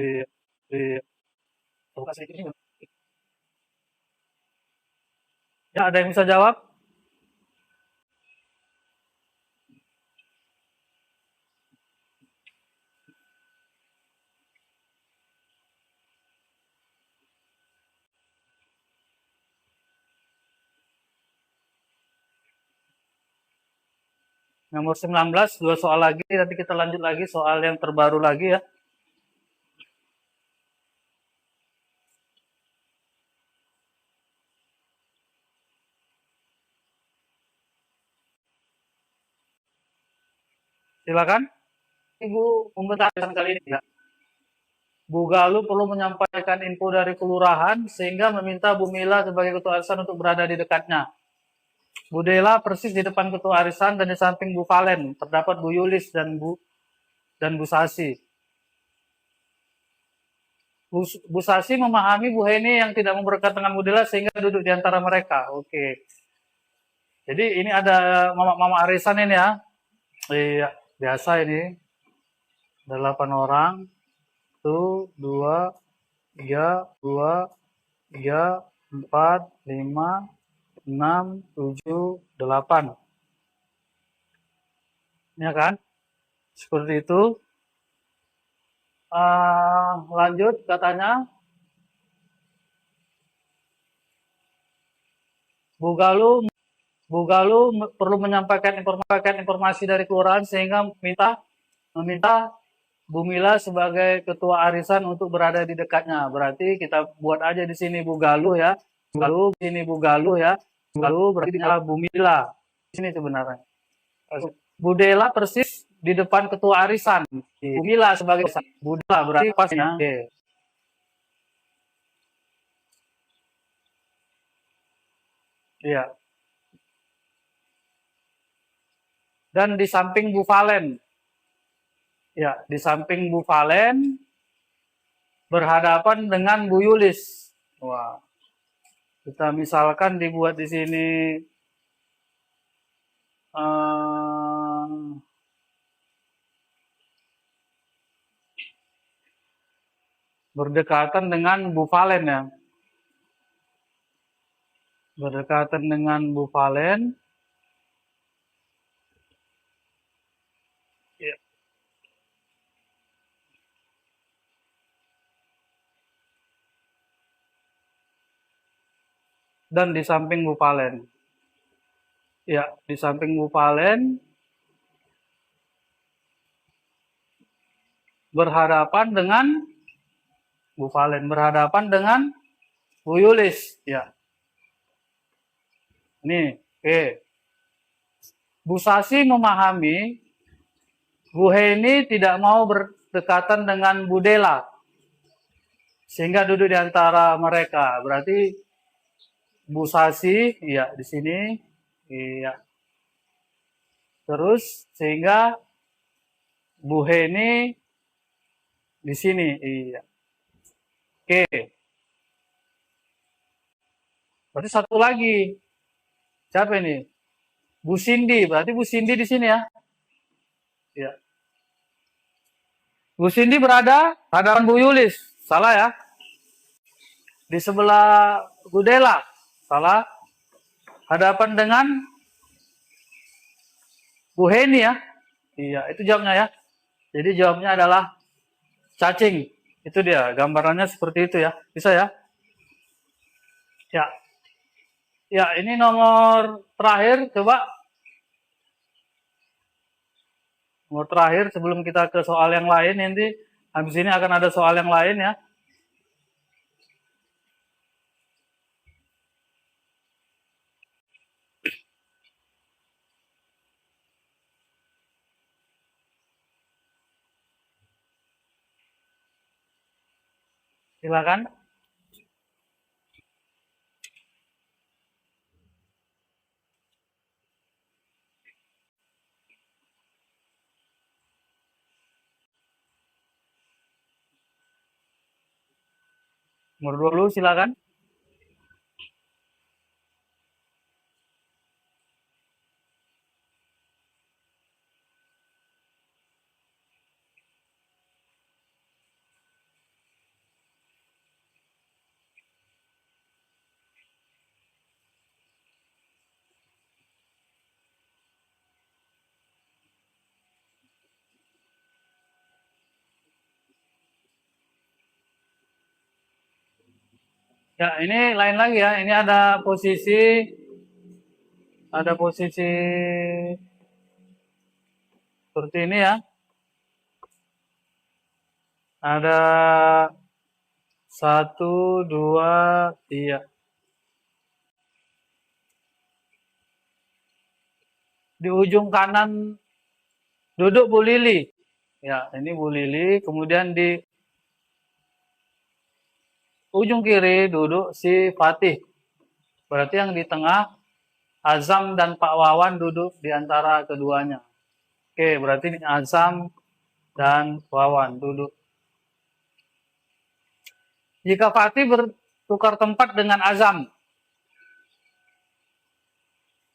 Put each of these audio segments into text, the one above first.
Iya, iya. Buka sedikit ini. Ya, ada yang bisa jawab? Nomor 19, dua soal lagi. Nanti kita lanjut lagi soal yang terbaru lagi ya. Silakan. Ibu pembentangan kali ini ya. Bu Galuh perlu menyampaikan info dari kelurahan sehingga meminta Bu Mila sebagai ketua arisan untuk berada di dekatnya. Bu Dela persis di depan ketua arisan dan di samping Bu Valen terdapat Bu Yulis dan Bu Sasi. Bu Sasi memahami Bu Heni yang tidak mau berdekat dengan Bu Dela sehingga duduk di antara mereka. Oke. Jadi ini ada mama arisan ini ya. Iya, biasa ini. Ada 8 orang. 1, 2, 3, 4, 5, 6, 7, 8. Ya kan? Seperti itu. Lanjut katanya. Bu Galuh perlu menyampaikan informasi dari kelurahan sehingga meminta Bu Mila sebagai ketua arisan untuk berada di dekatnya. Berarti kita buat aja di sini Bu Galuh ya. Galuh sini Bu Galuh ya. Galuh berarti Bu Mila. Di sini sebenarnya. Bu Dela persis di depan ketua arisan. Bu Mila sebagai Bu Dela berarti pasnya. Iya. Dan di samping Bu Valen. Ya, di samping Bu Valen berhadapan dengan Bu Yulis. Wah. Kita misalkan dibuat di sini berdekatan dengan Bu Valen ya. Berdekatan dengan Bu Valen. Ya. Dan di samping Bu Valen. Ya, di samping Bu Valen berhadapan dengan Bu Valen berhadapan dengan Bu Yulis. Ya. Nih, oke. Bu Sasi memahami Bu Heni tidak mau berdekatan dengan Bu Dela. Sehingga duduk di antara mereka. Berarti Bu Sasi, iya di sini. Iya. Terus sehingga Bu Heni di sini. Iya. Oke. Berarti satu lagi. Siapa ini? Bu Cindy. Berarti Bu Cindy di sini ya. Iya. Bu Cindy berada hadapan Bu Yulis. Salah ya. Di sebelah Bu Dela. Salah. Hadapan dengan Bu Heni ya. Iya, itu jawabnya ya. Jadi jawabnya adalah cacing. Itu dia, gambarannya seperti itu ya. Bisa ya? Ya. Ya, ini nomor terakhir, coba. Nomor terakhir sebelum kita ke soal yang lain, nanti habis ini akan ada soal yang lain ya. Silakan. Nomor 20, silakan. Ya, ini lain lagi ya. Ini ada posisi seperti ini ya. Ada satu, dua, tiga. Di ujung kanan duduk Bu Lili. Ya, ini Bu Lili. Kemudian di ujung kiri duduk si Fatih. Berarti yang di tengah Azam dan Pak Wawan duduk di antara keduanya. Oke, berarti ini Azam dan Wawan duduk. Jika Fatih bertukar tempat dengan Azam,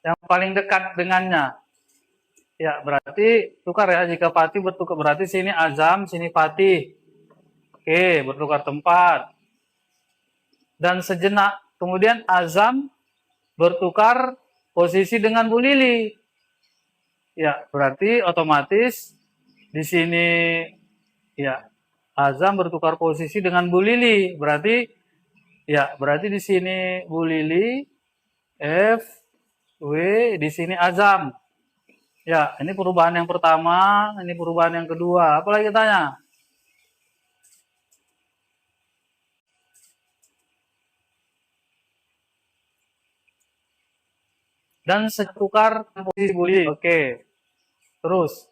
yang paling dekat dengannya, ya berarti tukar ya. Jika Fatih bertukar, berarti sini Azam, sini Fatih. Oke, bertukar tempat. Dan sejenak kemudian Azam bertukar posisi dengan Bu Lili. Ya, berarti otomatis di sini ya Azam bertukar posisi dengan Bu Lili. Berarti di sini Bu Lili, F, W, di sini Azam. Ya, ini perubahan yang pertama, ini perubahan yang kedua. Apa lagi tanya? Dan setukar posisi Bu Lili. Oke. Terus,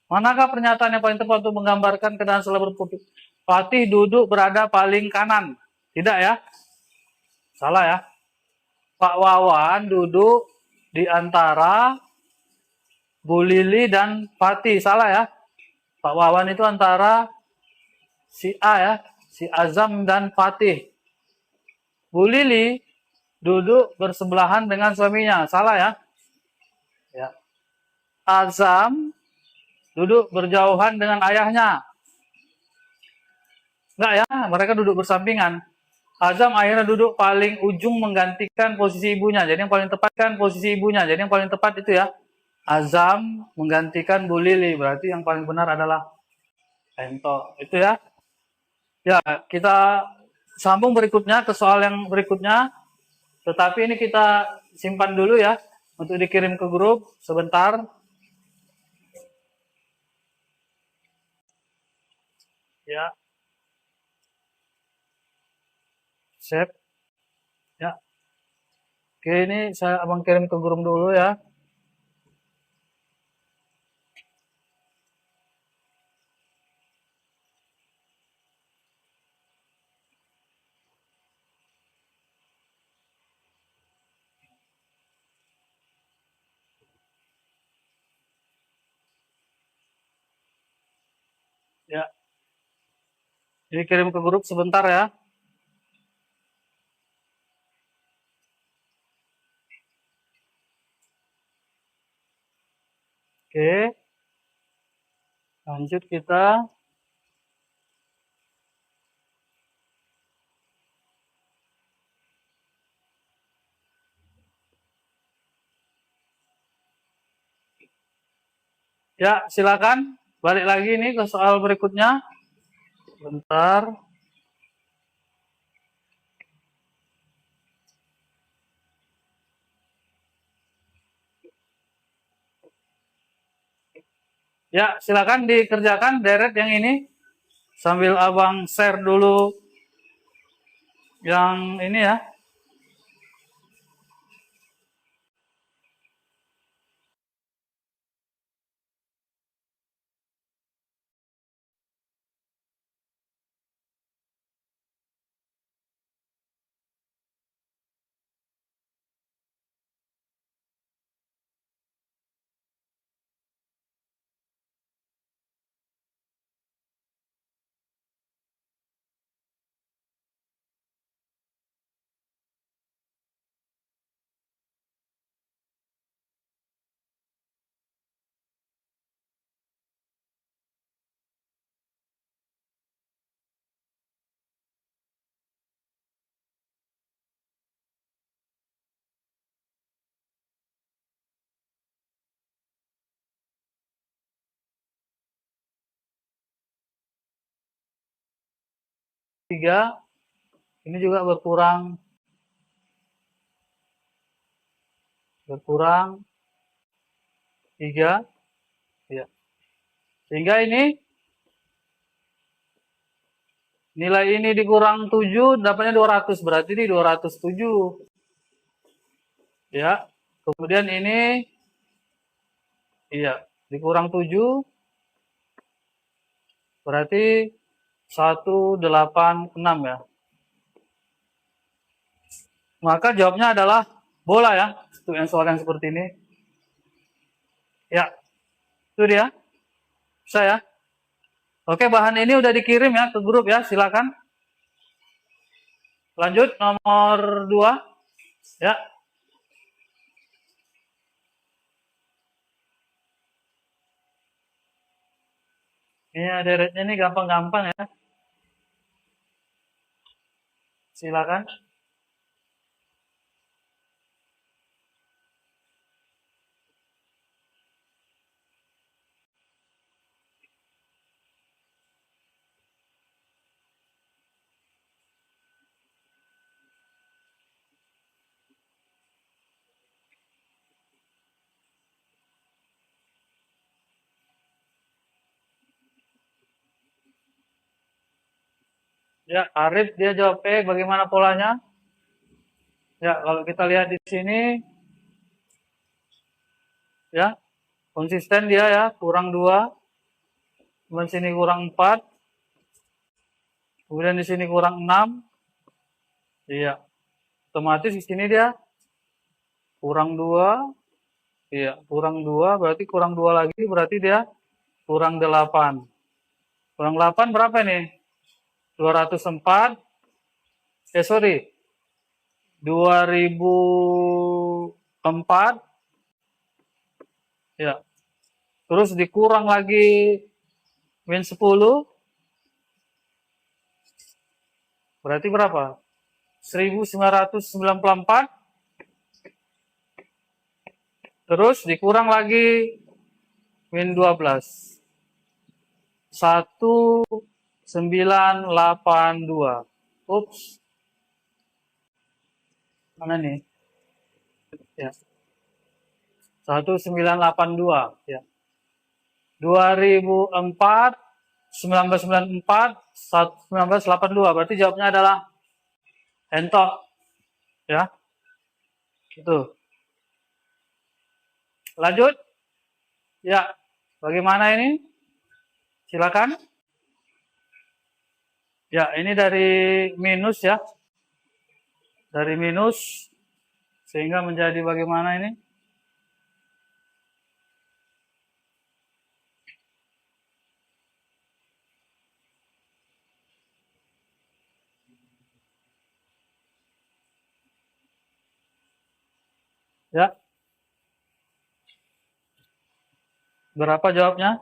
manakah pernyataan yang paling tepat untuk menggambarkan keadaan setelah berputus? Fatih duduk berada paling kanan. Tidak ya? Salah ya. Pak Wawan duduk di antara Bu Lili dan Fatih. Salah ya. Pak Wawan itu antara si A ya. Si Azam dan Fatih. Bu Lili duduk bersebelahan dengan suaminya. Salah ya. Ya. Azam duduk berjauhan dengan ayahnya. Enggak ya, mereka duduk bersampingan. Azam akhirnya duduk paling ujung menggantikan posisi ibunya. Jadi yang paling tepat kan posisi ibunya. Jadi yang paling tepat itu ya. Azam menggantikan Bu Lili. Berarti yang paling benar adalah Ento. Itu ya. Ya, kita sambung berikutnya ke soal yang berikutnya. Tetapi ini kita simpan dulu ya. Untuk dikirim ke grup sebentar. Ya, save. Ya. Oke, ini saya abang kirim ke grup dulu ya. Ya, ini kirim ke grup sebentar ya. Oke, lanjut kita. Ya, silakan. Balik lagi nih ke soal berikutnya. Bentar. Ya, silakan dikerjakan deret yang ini. Sambil abang share dulu yang ini ya. 3, ini juga berkurang 3, ya. Sehingga ini nilai ini dikurang 7 dapatnya 200, berarti ini 207. Ya. Kemudian ini iya, dikurang 7 berarti 186 ya. Maka jawabnya adalah bola ya, untuk yang soal yang seperti ini. Ya, itu dia. Bisa ya. Oke, bahan ini udah dikirim ya ke grup ya, silakan. Lanjut nomor 2. Ya. Ini deretnya ini gampang-gampang ya. Silakan. Ya, Arif dia jawab E, bagaimana polanya? Ya, kalau kita lihat di sini ya, konsisten dia ya, kurang 2, kemudian sini kurang 4, kemudian di sini kurang 6. Iya. Otomatis di sini dia kurang 2. Iya, kurang 2 berarti kurang 2 lagi berarti dia kurang 8. Kurang 8 berapa nih? 204. Sorry. 2004. Ya. Terus dikurang lagi min 10. Berarti berapa? 1994. Terus dikurang lagi min 12. 1982. Ups. Mana nih? Ya. 1982 ya. 2004, 1994, 1982. Berarti jawabnya adalah entok ya. Itu. Lanjut. Ya. Bagaimana ini? Silakan. Ya, ini dari minus ya. Dari minus sehingga menjadi bagaimana ini? Ya. Berapa jawabnya?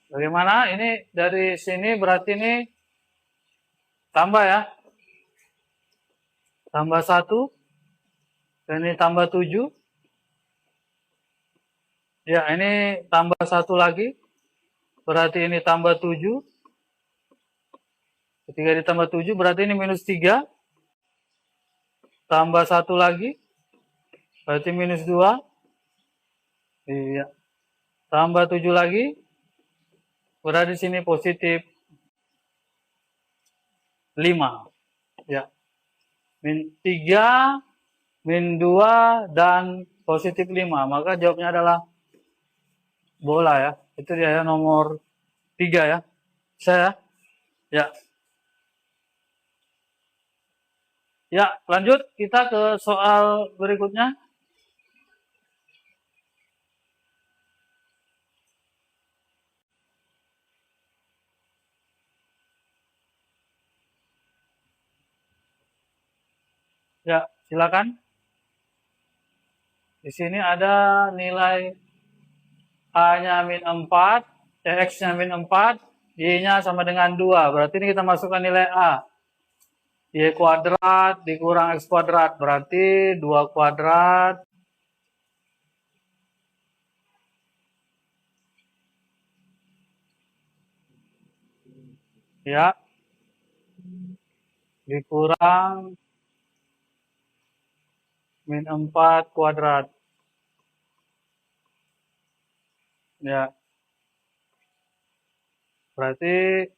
Bagaimana? Ini dari sini berarti ini tambah ya. Tambah 1. Dan ini tambah 7. Ya, ini tambah 1 lagi. Berarti ini tambah 7. Ketika ditambah 7 berarti ini minus 3. Tambah 1 lagi. Berarti minus 2. Iya. Tambah 7 lagi. Berarti sini positif 5. Ya. Min 3, min 2, dan positif 5. Maka jawabnya adalah bola ya. Itu dia ya, nomor 3 ya. Saya ya. Ya, lanjut kita ke soal berikutnya. Ya, silakan. Di sini ada nilai A-nya min 4, X-nya min 4, Y-nya sama dengan 2. Berarti ini kita masukkan nilai A. Y kuadrat dikurang X kuadrat. Berarti 2 kuadrat. Ya. Dikurang min 4 kuadrat. Ya. Berarti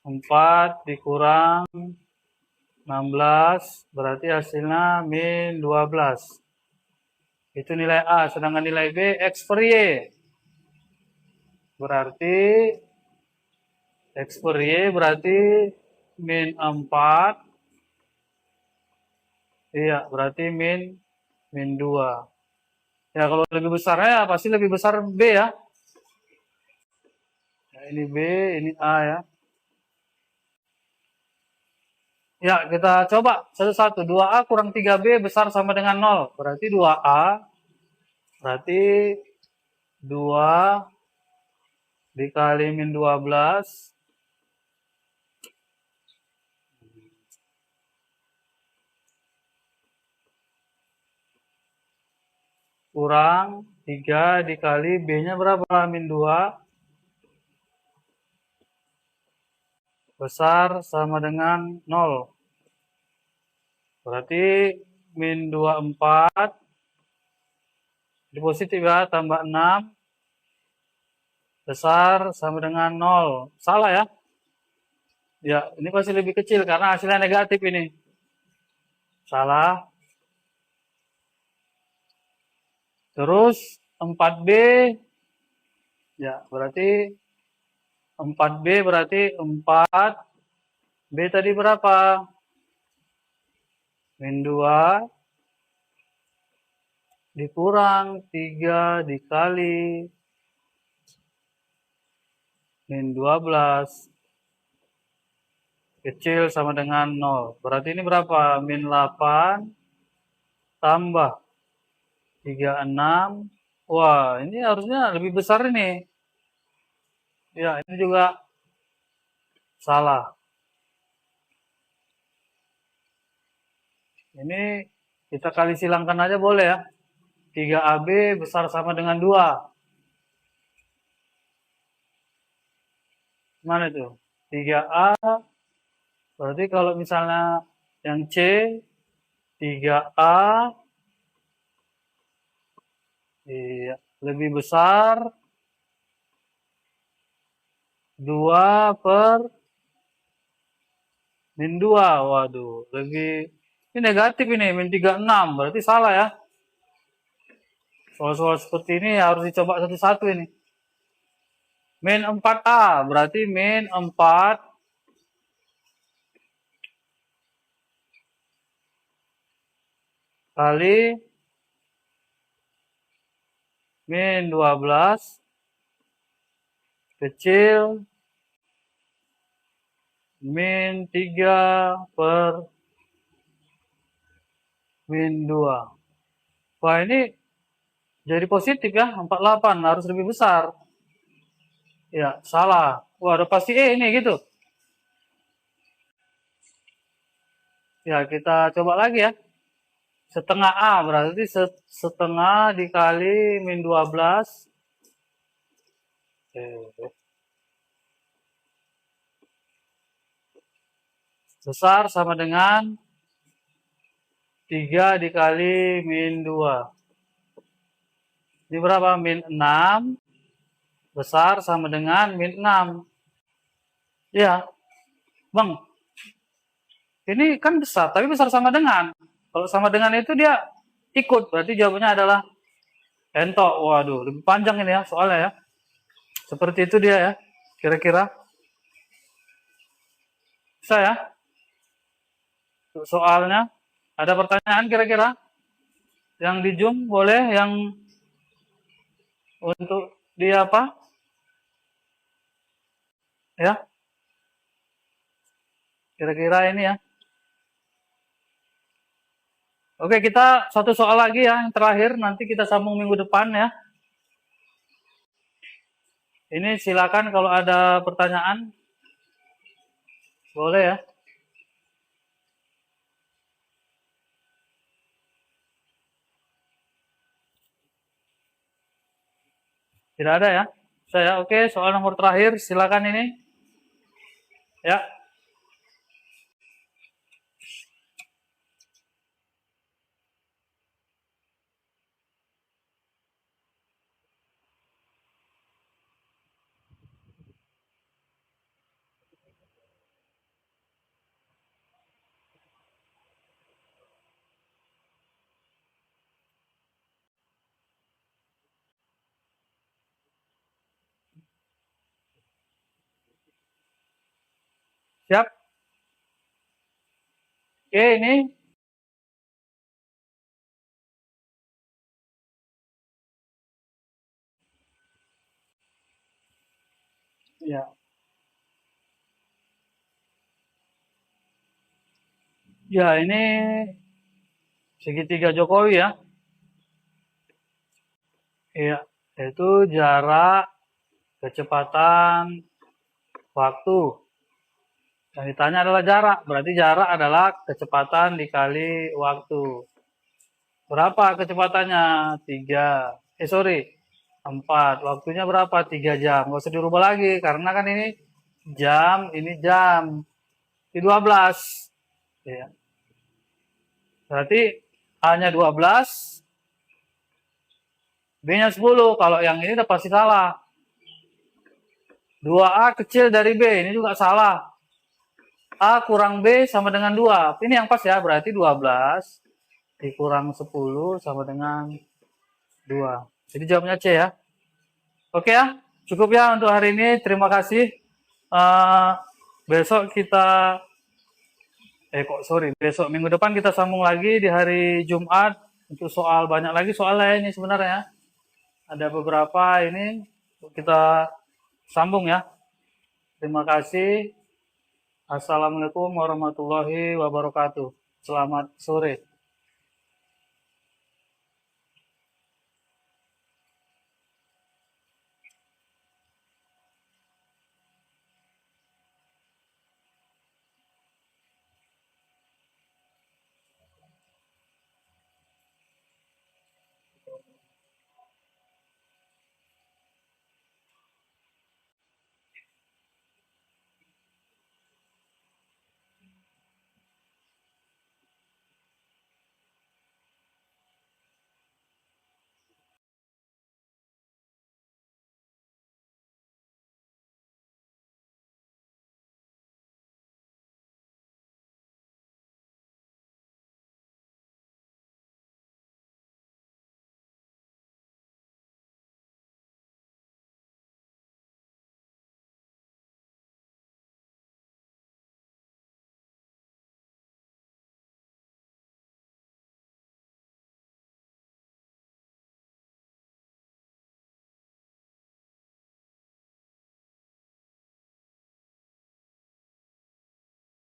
4 dikurang 16, berarti hasilnya min 12. Itu nilai A, sedangkan nilai B X per Y. Berarti X per Y berarti min 4. Iya, berarti min 2. Ya, kalau lebih besarnya pasti lebih besar B ya. Nah, ini B, ini A ya. Ya, kita coba satu-satu. 2A kurang 3B besar sama dengan 0. Berarti 2A. Berarti 2 dikali min 12. Kurang 3 dikali B-nya berapa? Min 2. Besar sama dengan 0. Berarti min 24. Di positif ya, tambah 6. Besar sama dengan 0. Salah ya? Ya, ini pasti lebih kecil karena hasilnya negatif ini. Salah. Terus 4B. Ya, berarti 4B berarti 4. B tadi berapa? Min 2 dikurang 3 dikali min 12 kecil sama dengan 0. Berarti ini berapa? Min 8 tambah 36. Wah, ini harusnya lebih besar ini. Ya, ini juga salah. Ini kita kali silangkan aja boleh ya. 3AB besar sama dengan 2. Mana itu? 3A. Berarti kalau misalnya yang C, 3A. Iya, lebih besar 2 per min 2. Waduh, lebih ini negatif ini, min 36. Berarti salah ya. Soal-soal seperti ini harus dicoba satu-satu ini. Min 4A, berarti min 4 kali min 12 kecil min 3 per min 2. Wah, ini jadi positif ya, 48 harus lebih besar. Ya, salah. Wah, udah pasti E ini gitu. Ya, kita coba lagi ya. Setengah A berarti setengah dikali min 12. Besar sama dengan 3 dikali min 2. Ini berapa? Min 6. Besar sama dengan min 6. Ya, Bang. Ini kan besar, tapi besar sama dengan. Kalau sama dengan itu dia ikut. Berarti jawabannya adalah entok. Waduh, lebih panjang ini ya soalnya ya. Seperti itu dia ya. Kira-kira. Bisa ya? Soalnya. Ada pertanyaan kira-kira? Yang di Zoom boleh, yang untuk dia apa? Ya. Kira-kira ini ya. Oke, kita satu soal lagi ya, yang terakhir. Nanti kita sambung minggu depan ya. Ini silakan kalau ada pertanyaan, boleh ya. Tidak ada ya. Saya oke, soal nomor terakhir silakan ini. Ya. Siap. Oke, ini ya. Ya, ini segitiga Jokowi ya. Iya, itu jarak, kecepatan, waktu. Yang ditanya adalah jarak, berarti jarak adalah kecepatan dikali waktu. Berapa kecepatannya? 3. Sorry, 4. Waktunya berapa? 3 jam. Nggak usah dirubah lagi, karena kan ini jam. Di 12. Ya. Berarti hanya 12, B-nya 10. Kalau yang ini udah pasti salah. 2A kecil dari B, ini juga salah. A kurang B sama dengan 2. Ini yang pas ya, berarti 12 dikurang 10 sama dengan 2. Jadi jawabnya C ya. Oke ya, cukup ya untuk hari ini. Terima kasih. Besok kita, besok minggu depan kita sambung lagi di hari Jumat untuk soal, banyak lagi soalnya ini sebenarnya. Ada beberapa ini kita sambung ya. Terima kasih. Assalamualaikum warahmatullahi wabarakatuh. Selamat sore.